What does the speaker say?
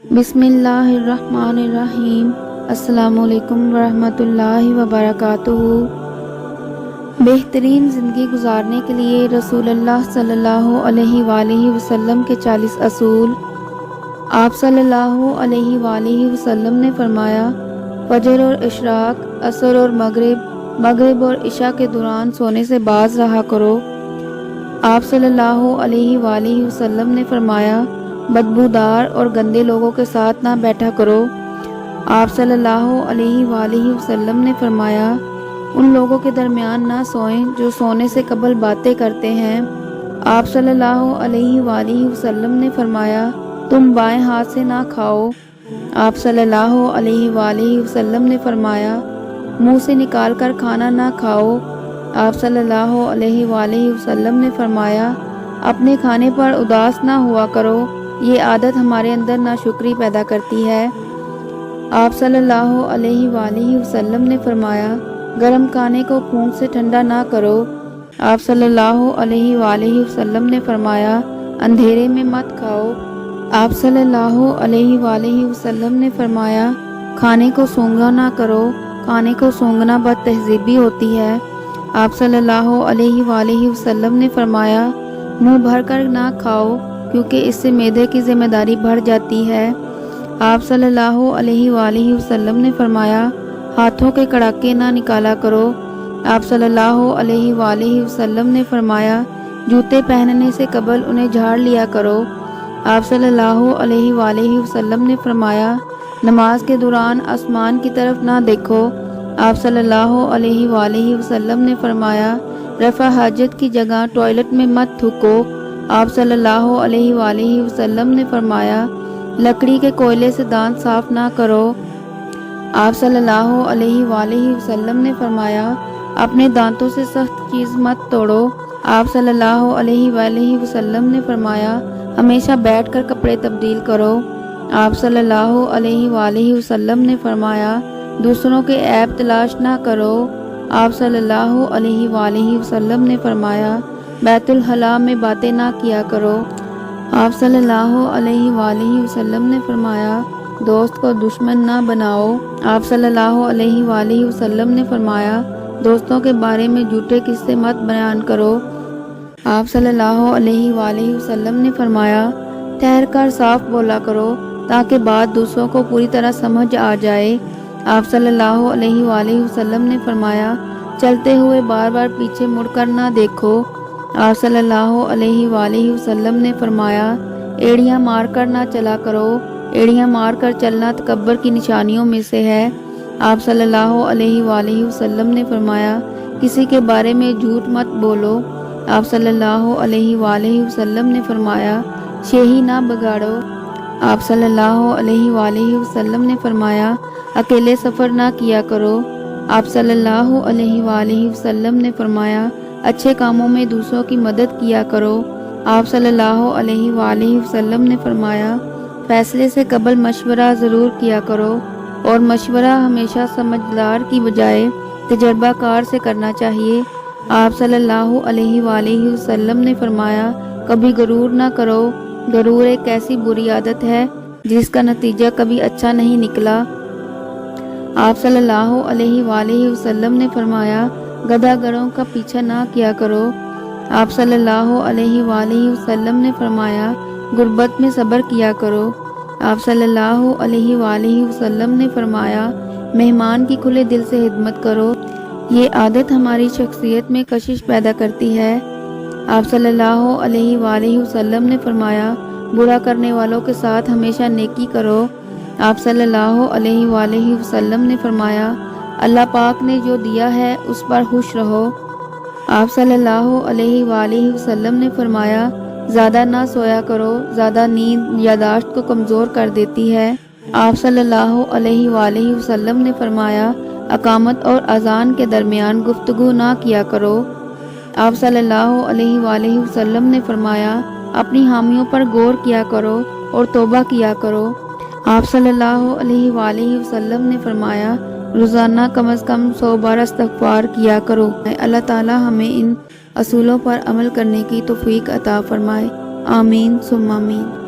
बिस्मिल्लाहिर्रहमानिर्रहीम। अस्सलामु अलैकुम वरहमतुल्लाहि वबरकातुहू। बेहतरीन ज़िंदगी गुजारने के लिए रसूलुल्लाह सल्लल्लाहु अलैहि वसल्लम के 40 असूल। आप सल्लल्लाहु अलैहि वसल्लम ने फरमाया, फजर और इशराक, असर और मगरिब और इशा के दौरान सोने से बाज रहा करो। आप सल्लल्लाहु अलैहि वसल्लम ने फरमाया, बदबूदार और गंदे लोगों के साथ ना बैठा करो। आप सल्लल्लाहु अलैहि वसल्लम ने फरमाया, उन लोगों के दरमियान ना सोएं जो सोने से कबल बातें करते हैं। आप सल्लल्लाहु अलैहि वसल्लम ने फरमाया, तुम बाएं हाथ से ना खाओ। आप सल्लल्लाहु अलैहि वसल्लम ने फरमाया, मुंह से निकाल कर खाना ना खाओ। आप सल्लल्लाहु अलैहि वसल्लम ने फरमाया, अपने खाने पर उदास ना हुआ करो, ये आदत हमारे अंदर नाशुक्री पैदा करती है। आप सल्लल्लाहु अलैहि वसल्लम ने फरमाया, गर्म खाने को फूंक से ठंडा ना करो। आप सल्लल्लाहु अलैहि वसल्लम ने फरमाया, अंधेरे में मत खाओ। आप सल्लल्लाहु अलैहि वसल्लम ने फरमाया, खाने को सूंघा ना करो, खाने को सूंघना बदतहज़ीबी होती है। आप सल्लल्लाहु अलैहि वसल्लम ने फरमाया, मुंह भर कर ना खाओ, क्योंकि इससे मैदे की जिम्मेदारी बढ़ जाती है। आप सल्लल्लाहु अलैहि वसल्लम ने फरमाया, हाथों के कड़ाके ना निकाला करो। आप सल्लल्लाहु अलैहि वसल्लम ने फरमाया, जूते पहनने से कबल उन्हें झाड़ लिया करो। आप सल्लल्लाहु अलैहि वसल्लम ने फरमाया, नमाज के दौरान आसमान की तरफ ना देखो। आप सल्लल्लाहु अलैहि वसल्लम ने फरमाया, रफ़ा हाजत की जगह टॉयलेट में मत थूको। आप सल्लल्लाहु अलैहि वसल्लम ने फरमाया, लकड़ी के कोयले से दांत साफ ना करो। आप सल्लल्लाहु अलैहि वसल्लम ने फरमाया, अपने दांतों से सख्त चीज़ मत तोड़ो। आप सल्लल्लाहु अलैहि वसल्लम ने फरमाया, हमेशा बैठकर कपड़े तब्दील करो। आप सल्लल्लाहु अलैहि वसल्लम ने फरमाया, दूसरों के ऐब तलाश ना करो। आप सल्लल्लाहु अलैहि वसल्लम ने फरमाया, बैतुल हला में बातें ना किया करो। आप सल्लल्लाहु अलैहि वसल्लम ने फरमाया, दोस्त को दुश्मन ना बनाओ। आप सल्लल्लाहु अलैहि वसल्लम ने फरमाया, दोस्तों के बारे में झूठे किस्से मत बयान करो। आप सल्लल्लाहु अलैहि वसल्लम ने फरमाया, ठहर कर साफ बोला करो, ताकि बात दूसरों को पूरी तरह समझ आ जाए। आप सल्लल्लाहु अलैहि वसल्लम ने फरमाया, चलते हुए बार बार पीछे मुड़कर ना देखो। आप सल्लल्लाहु अलैहि वसल्लम ने फरमाया, एड़ियां मारकर ना चला करो, एड़ियां मारकर चलना तकब्बर की निशानियों में से है। आप सल्लल्लाहु अलैहि वसल्लम ने फरमाया, किसी के बारे में झूठ मत बोलो। आप सल्लल्लाहु अलैहि वसल्लम ने फरमाया, शेही ना बिगाड़ो। आप सल्लल्लाहु अलैहि वसल्लम ने फरमाया, अकेले सफ़र ना किया करो। आप सल्लल्लाहु अलैहि वसल्लम ने फरमाया, अच्छे कामों में दूसरों की मदद किया करो। आप सल्लल्लाहु अलैहि वसल्लम ने फरमाया, फैसले से कबल मशवरा ज़रूर किया करो, और मशवरा हमेशा समझदार की बजाय तजर्बाकार से करना चाहिए। आप सल्लल्लाहु अलैहि वसल्लम ने फरमाया, कभी गरूर ना करो, गरूर एक ऐसी बुरी आदत है जिसका नतीजा कभी अच्छा नहीं निकला। आप सल्लल्लाहु अलैहि वसल्लम ने फरमाया, गधागरों का पीछा ना किया करो। आप सल्लल्लाहु अलैहि वसल्लम ने फरमाया, गुर्बत में सब्र किया करो। आप सल्लल्लाहु अलैहि वसल्लम ने फरमाया, मेहमान की खुले दिल से खिदमत करो। ये आदत हमारी शख्सियत में कशिश पैदा करती है। आप सल्लल्लाहु अलैहि वसल्लम ने फरमाया, बुरा करने वालों के साथ हमेशा नेकी करो। आप सल्लल्लाहु अलैहि वसल्लम ने फरमाया, अल्लाह पाक ने जो दिया है उस पर खुश रहो। आप सल्लल्लाहु अलैहि वसल्लम ने फरमाया, ज़्यादा ना सोया करो, ज़्यादा नींद यादाश्त को कमज़ोर कर देती है। आप सल्लल्लाहु अलैहि वसल्लम ने फरमाया, अकामत और अज़ान के दरमियान गुफ्तगू ना किया करो। आप सल्लल्लाहु अलैहि वसल्लम ने फरमाया, अपनी हामियों पर गौर किया करो और तौबा किया करो। आप सल्लल्लाहु अलैहि वसल्लम ने फरमाया, रोज़ाना कम अज़ कम 100 बार इस्तिग़फ़ार किया करो। अल्लाह ताला हमें इन असूलों पर अमल करने की तौफ़ीक़ अता फ़रमाए। आमीन सुम्मा आमीन।